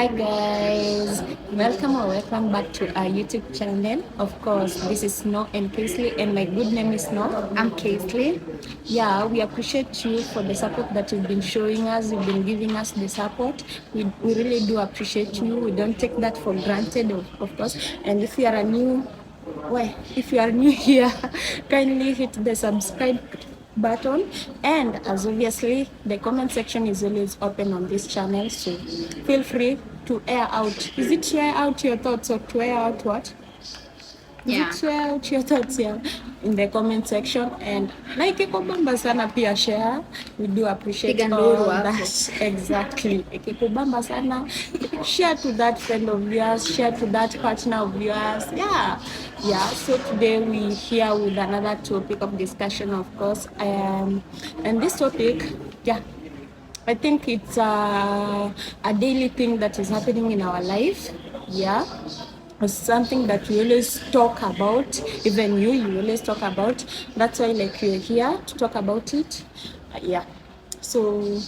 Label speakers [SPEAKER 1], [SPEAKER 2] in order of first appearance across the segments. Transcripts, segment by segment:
[SPEAKER 1] Hi guys, welcome back to our YouTube channel. Of course, this is Snow and Kaisley, and my good name is Snow.
[SPEAKER 2] I'm Kaisley.
[SPEAKER 1] Yeah, we appreciate you for the support that you've been showing us. You've been giving us the support. We really do appreciate you. We don't take that for granted, of course. And if you are new here, kindly hit the subscribe button, and as obviously the comment section is always open on this channel, so feel free to air out, is it air out your thoughts or to air out what?
[SPEAKER 2] Yeah.
[SPEAKER 1] Share out your thoughts here in the comment section, and like ikikubamba sana pia share. We do appreciate
[SPEAKER 2] Piga
[SPEAKER 1] all
[SPEAKER 2] nduru hapo.
[SPEAKER 1] that. Exactly. Ikikubamba sana, share to that friend of yours, share to that partner of yours. Yeah. So today we here with another topic of discussion, of course. And this topic, I think it's a daily thing that is happening in our life. Yeah. It's something that we always talk about. Even you always talk about. That's why like you're here to talk about it. So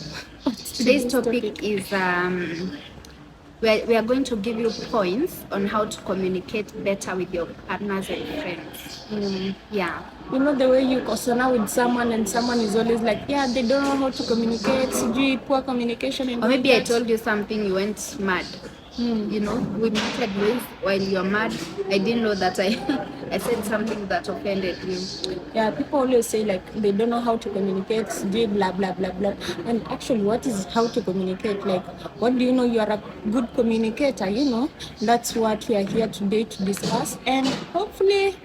[SPEAKER 2] Today's topic is we are going to give you points on how to communicate better with your partners and friends. Yeah.
[SPEAKER 1] You know the way you kosana with someone and someone is always like, they don't know how to communicate, sijui poor communication and
[SPEAKER 2] Or maybe
[SPEAKER 1] all
[SPEAKER 2] I
[SPEAKER 1] that.
[SPEAKER 2] told you something, you went mad. You know, we parted ways while you're mad. I didn't know that I said something that offended you.
[SPEAKER 1] Yeah, people always say like they don't know how to communicate, sijui blah blah blah blah. And actually, what is how to communicate? Like, what do you know? You are a good communicator. You know, that's what we are here today to discuss, and hopefully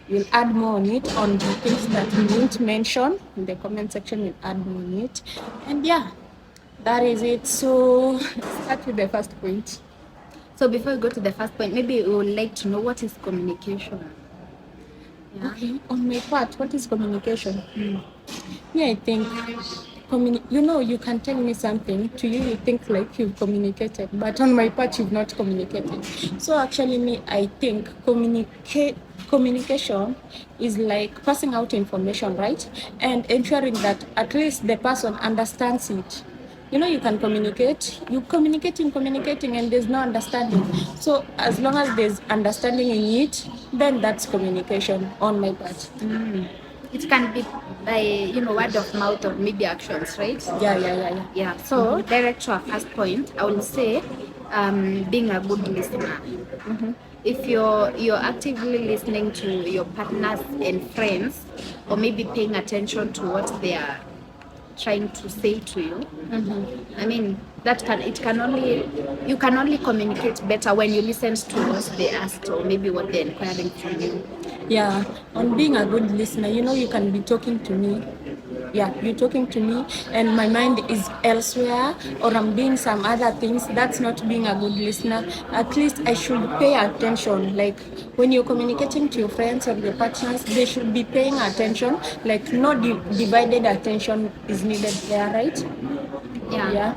[SPEAKER 1] we'll add more on it, on the things that we won't mention in the comment section. We'll add more on it, and that is it. So start with the first point.
[SPEAKER 2] So before we go to the first point, maybe we would like to know what is communication.
[SPEAKER 1] Yeah. Okay, on my part, what is communication? I think you can tell me something, to you think like you've communicated, but on my part you've not communicated. So actually I think communication is like passing out information, right? And ensuring that at least the person understands it. You can communicate, communicating and there's no understanding. So as long as there's understanding in it, then that's communication on my part.
[SPEAKER 2] It can be by word of mouth or maybe actions, right?
[SPEAKER 1] Yeah.
[SPEAKER 2] So direct to our first point, I would say being a good listener. If you're actively listening to your partners and friends, or maybe paying attention to what they are trying to say to you, I mean you can only communicate better when you listen to what they asked or maybe what they're inquiring from you.
[SPEAKER 1] Yeah, on being a good listener, you can be talking to me. Yeah, you're talking to me and my mind is elsewhere, or I'm doing some other things. That's not being a good listener. At least I should pay attention. Like when you're communicating to your friends or your partners, they should be paying attention. Like no divided attention is needed there, right?
[SPEAKER 2] Yeah.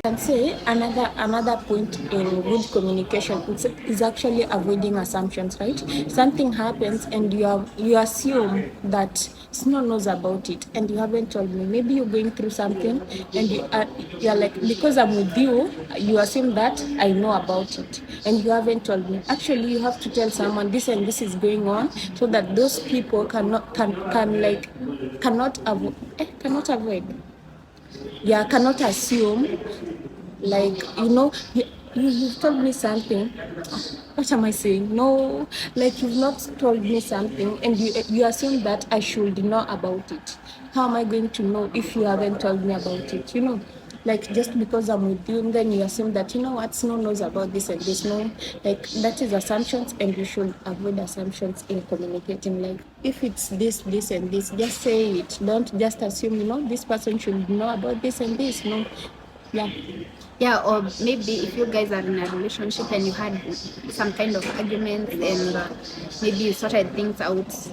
[SPEAKER 1] I can say another point in good communication is actually avoiding assumptions, right? Something happens and you assume that Snow knows about it and you haven't told me. Maybe you're going through something and you're like, because I'm with you, you assume that I know about it and you haven't told me. Actually, you have to tell someone this and this is going on, so that those people cannot assume, like, you've told me something. What am I saying? No, like you've not told me something and you assume that I should know about it. How am I going to know if you haven't told me about it? Like just because I'm with you, and then you assume that what Snow knows about this and this. No, like that is assumptions, and you should avoid assumptions in communicating. Like if it's this and this, just say it. Don't just assume this person should know about this and this. No.
[SPEAKER 2] Yeah, or maybe if you guys are in a relationship and you had some kind of arguments and maybe you sorted things out.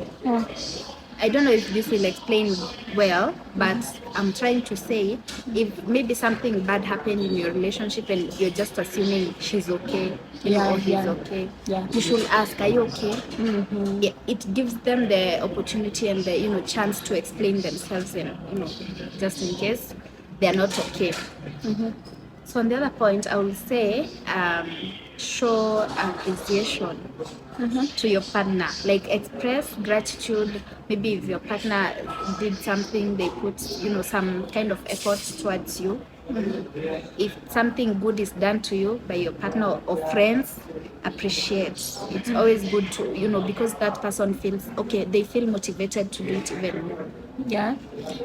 [SPEAKER 2] I don't know if this will explain well, but I'm trying to say, if maybe something bad happened in your relationship and you're just assuming she's okay, or he's okay, you should ask, are you okay? Yeah, it gives them the opportunity and the chance to explain themselves, and just in case they are not okay. So on the other point, I will say show appreciation to your partner. Like express gratitude. Maybe if your partner did something, they put some kind of effort towards you. If something good is done to you by your partner or friends, appreciate. It's always good to because that person feels okay. They feel motivated to do it even more.
[SPEAKER 1] Yeah.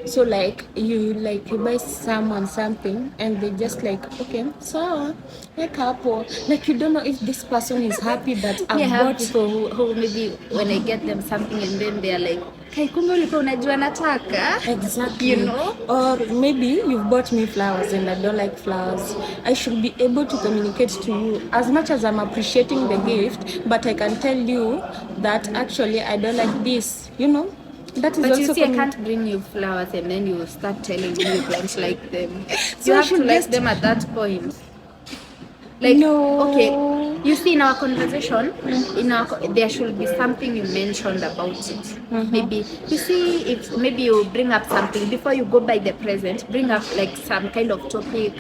[SPEAKER 1] So like you buy someone something and they just like, okay, so like couple, like you don't know if this person is happy that
[SPEAKER 2] I
[SPEAKER 1] I've
[SPEAKER 2] have
[SPEAKER 1] bought.
[SPEAKER 2] people who maybe when I get them something and then they're like, kai kumbe ulikuwa unajua nataka.
[SPEAKER 1] Exactly.
[SPEAKER 2] You know?
[SPEAKER 1] Or maybe you've bought me flowers and I don't like flowers. I should be able to communicate to you as much as I'm appreciating the gift, but I can tell you that actually I don't like this, That is
[SPEAKER 2] But
[SPEAKER 1] also
[SPEAKER 2] you see, I can't bring you flowers and then you start telling me you don't like them.
[SPEAKER 1] So
[SPEAKER 2] You
[SPEAKER 1] I
[SPEAKER 2] have to
[SPEAKER 1] should
[SPEAKER 2] like
[SPEAKER 1] just-
[SPEAKER 2] them at that point. Like,
[SPEAKER 1] No.
[SPEAKER 2] okay, you see, in our conversation, there should be something you mentioned about it. Maybe you see, if maybe you bring up something before you go by the present, bring up like some kind of topic,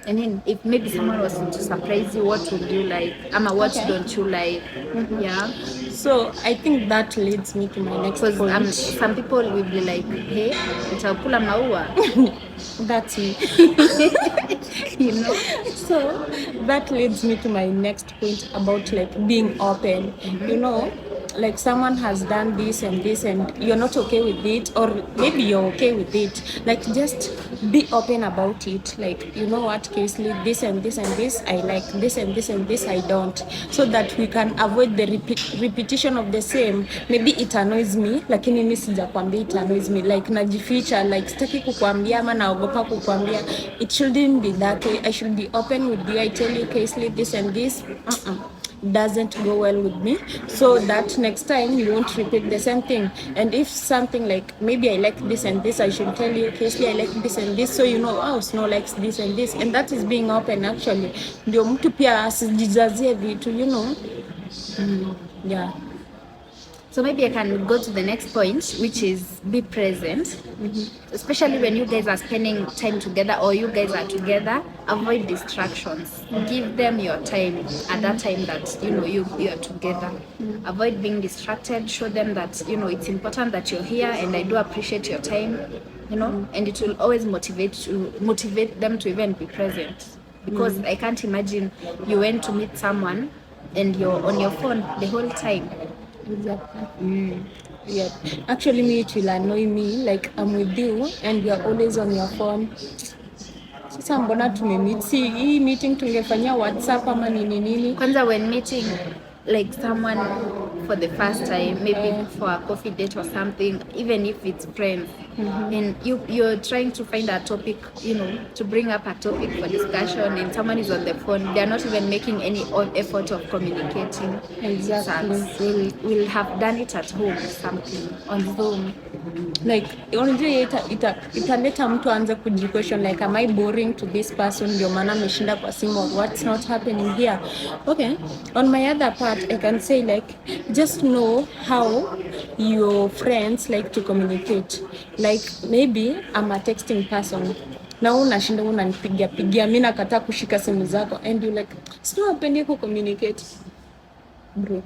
[SPEAKER 2] and then if maybe someone was to surprise you, what would you like? What
[SPEAKER 1] Okay.
[SPEAKER 2] don't you like? Yeah,
[SPEAKER 1] So I think that leads me to my next
[SPEAKER 2] because
[SPEAKER 1] point.
[SPEAKER 2] some people will be like, hey, utakula maua.
[SPEAKER 1] That's me.
[SPEAKER 2] You know.
[SPEAKER 1] So that leads me to my next point about like being open. Like someone has done this and this and you're not okay with it, or maybe you're okay with it. Like just be open about it. Like, you know what, Casely, this and this and this I like, this and this and this I don't, so that we can avoid the repetition of the same. Maybe it annoys me, lakini mimi sijakwambia it annoys me, like najificha, like sitaki kukwambia ama naogopa kukwambia. It shouldn't be that way. I should be open with you. I tell you, Casely, this and this doesn't go well with me, so that next time you won't repeat the same thing. And if something like maybe I like this and this, I should tell you, Casely, I like this and this, so Snow likes this and this, and that is being open actually. Ndio mtu pia asijijazie vitu, yeah.
[SPEAKER 2] So maybe I can go to the next point, which is be present. Especially when you guys are spending time together or you guys are together, avoid distractions. Give them your time at that time that you are together. Avoid being distracted. Show them that it's important that you're here and I do appreciate your time. And it will always motivate them to even be present. Because I can't imagine you went to meet someone and you're on your phone the whole time.
[SPEAKER 1] Exactly. Yeah. Actually, me, it will annoy me. Like I'm with you and you're always on your phone. Sasa mbona tumemeet? Si hii meeting tungefanyia WhatsApp ama nini?
[SPEAKER 2] Kwanza when meeting like someone for the first time, maybe for a coffee date or something, even if it's friends, and you're trying to find a topic, to bring up a topic for discussion, and someone is on the phone, they're not even making any effort of communicating.
[SPEAKER 1] Exactly.
[SPEAKER 2] We'll have done it at home, something on Zoom.
[SPEAKER 1] Like unajua italeta mtu aanze kujiquestion, like am I boring to this person, ndio maana ameshinda kwa simu, or what's not happening here. Okay, on my other part I can say like just know how your friends like to communicate. Like maybe I'm a texting person, na unashinda unanipigia mimi nakataa kushika simu zako, and you like sio hapendi ku communicate, bro.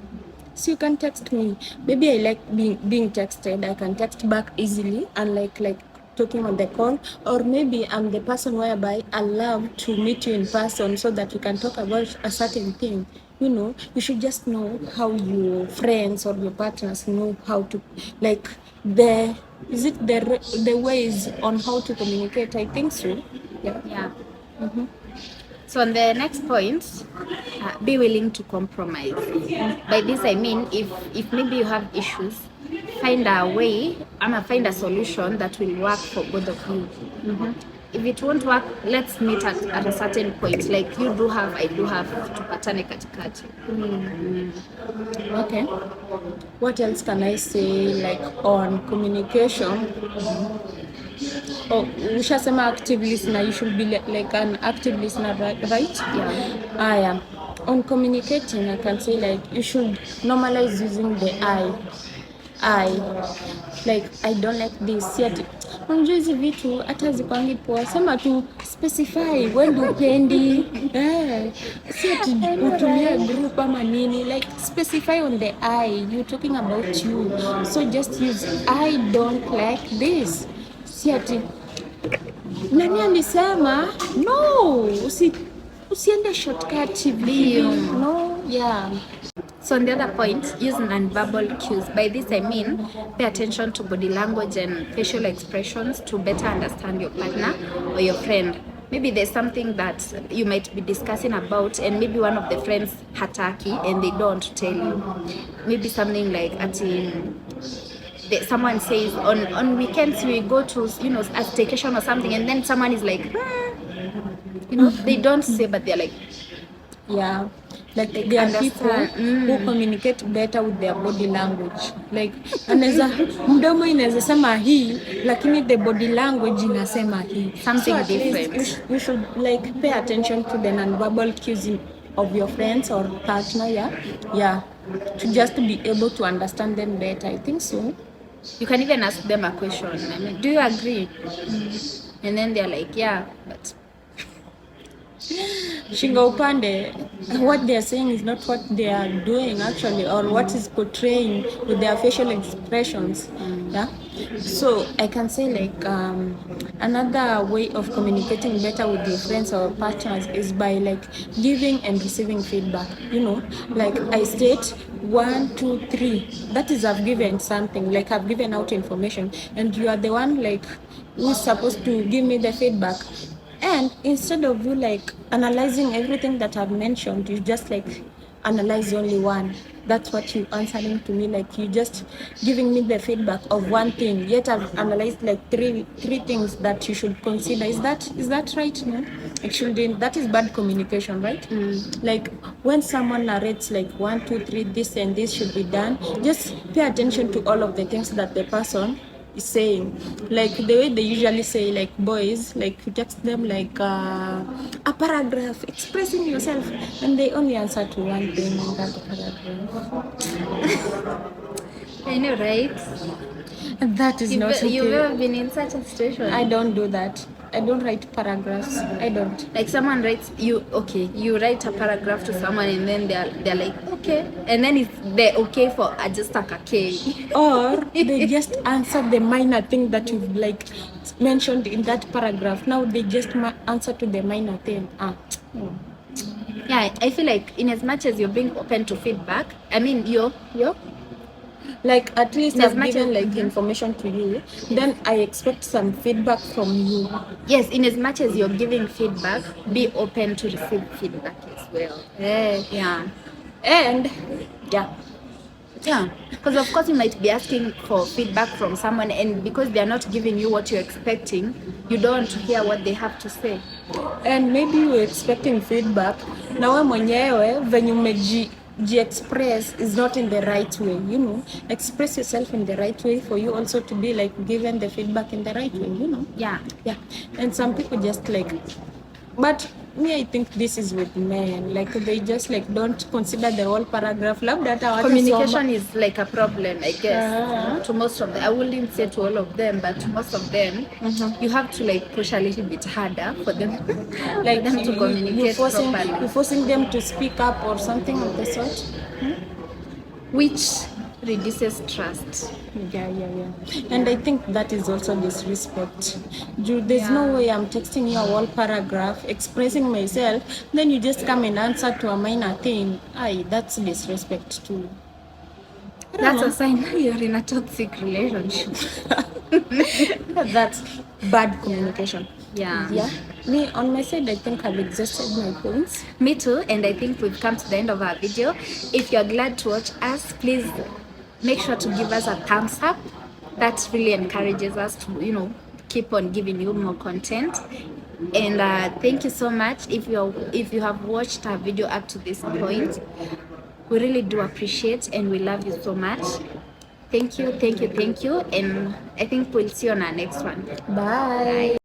[SPEAKER 1] So you can text me. Maybe I like being texted. I can text back easily, and like talking on the call. Or maybe I'm the person whereby I love to meet you in person so that we can talk about a certain thing. You should just know how your friends or your partners know how to, like, the ways on how to communicate. I think so.
[SPEAKER 2] Yeah. So on the next point, be willing to compromise. By this I mean, if maybe you have issues, find a way, find a solution that will work for both of you. If it won't work, let's meet at a certain point. Like you do have, I do have, tupatane katikati.
[SPEAKER 1] Okay. What else can I say, like, on communication? Oh, ushasema active listener. You should be like an active listener, right?
[SPEAKER 2] Yeah.
[SPEAKER 1] Yeah. On communicating, I can say like you should normalize using the I. Like I don't like this yet. Unajua hizi vitu hata zikwangi poa, sema tu specify when do upendi, si ati utumie group ama nini, like specify on the I, you talking about you, so just use I don't like this, si ati nani alisema no, usiende shortcut hivi, no, yeah.
[SPEAKER 2] So on the other point, use non-verbal cues. By this I mean, pay attention to body language and facial expressions to better understand your partner or your friend. Maybe there's something that you might be discussing about and maybe one of the friends hataki and they don't tell you. Maybe something like someone says on weekends we go to, you know, a staycation or something, and then someone is like, you know, they don't say, but they're like,
[SPEAKER 1] yeah, like there are people who communicate better with their body language. Like anaweza mdomo inaweza sema hii lakini the body language inasema hii,
[SPEAKER 2] something
[SPEAKER 1] so
[SPEAKER 2] different.
[SPEAKER 1] You should like pay attention to the non-verbal cues of your friends or partner, yeah, to just be able to understand them better. I think so.
[SPEAKER 2] You can even ask them a question. I mean, do you agree? And then they're like, yeah, but
[SPEAKER 1] shinga upande, what they are saying is not what they are doing actually, or what is portraying with their facial expressions. Yeah, so I can say like another way of communicating better with your friends or partners is by like giving and receiving feedback. You know, like I state 1, 2, 3, that is I've given something, like I've given out information and you are the one like who's supposed to give me the feedback. And instead of you like analyzing everything that I've mentioned, you just like analyze only one. That's what you answering to me, like you just giving me the feedback of one thing, yet I've analyzed like three things that you should consider. Is that right? No, it shouldn't. That is bad communication, right? Like when someone narrates like 1, 2, 3, this and this should be done, just pay attention to all of the things that the person is saying. Like the way they usually say, like boys, like you text them like a paragraph expressing yourself and they only answer to one thing in that paragraph.
[SPEAKER 2] I know, right?
[SPEAKER 1] And that is not okay.
[SPEAKER 2] You've ever been in such a situation?
[SPEAKER 1] I don't do that. I don't write paragraphs. I don't.
[SPEAKER 2] Like someone writes you write a paragraph to someone and then they're like okay, and then they're okay for just like a K,
[SPEAKER 1] or they just answer the minor thing that you've like mentioned in that paragraph. Now they just answer to the minor thing.
[SPEAKER 2] Yeah, I feel like in as much as you're being open to feedback, I mean you're
[SPEAKER 1] like at least I've given like information to you, then I expect some feedback from you.
[SPEAKER 2] Yes, in as much as you're giving feedback, be open to receive feedback as well. Yeah.
[SPEAKER 1] And
[SPEAKER 2] yeah, because of course you might be asking for feedback from someone, and because they're not giving you what you're expecting, you don't want to hear what they have to say.
[SPEAKER 1] And maybe you're expecting feedback na wewe mwenyewe venye express is not in the right way, you know. Express yourself in the right way for you also to be like given the feedback in the right way, you know.
[SPEAKER 2] Yeah.
[SPEAKER 1] And some people just like, but me I think this is with men, like they just like don't consider the whole paragraph.
[SPEAKER 2] Communication is like a problem, I guess. To most of them, I wouldn't say to all of them, but to most of them, you have to like push a little bit harder for them, like them to communicate properly.
[SPEAKER 1] You're forcing them to speak up or something of the sort,
[SPEAKER 2] which reduces trust.
[SPEAKER 1] Yeah. And I think that is also disrespect. There's no way I'm texting you a whole paragraph expressing myself, then you just come and answer to a minor thing. That's disrespect too.
[SPEAKER 2] That's a sign you're in a toxic relationship.
[SPEAKER 1] That's bad communication.
[SPEAKER 2] Yeah.
[SPEAKER 1] Me, on my side, I think I've exhausted my points.
[SPEAKER 2] Me too, and I think we've come to the end of our video. If you're glad to watch us, please make sure to give us a thumbs up. That really encourages us to, you know, keep on giving you more content. And thank you so much if you have watched our video up to this point. We really do appreciate and we love you so much. Thank you, and I think we'll see you on our next one.
[SPEAKER 1] Bye.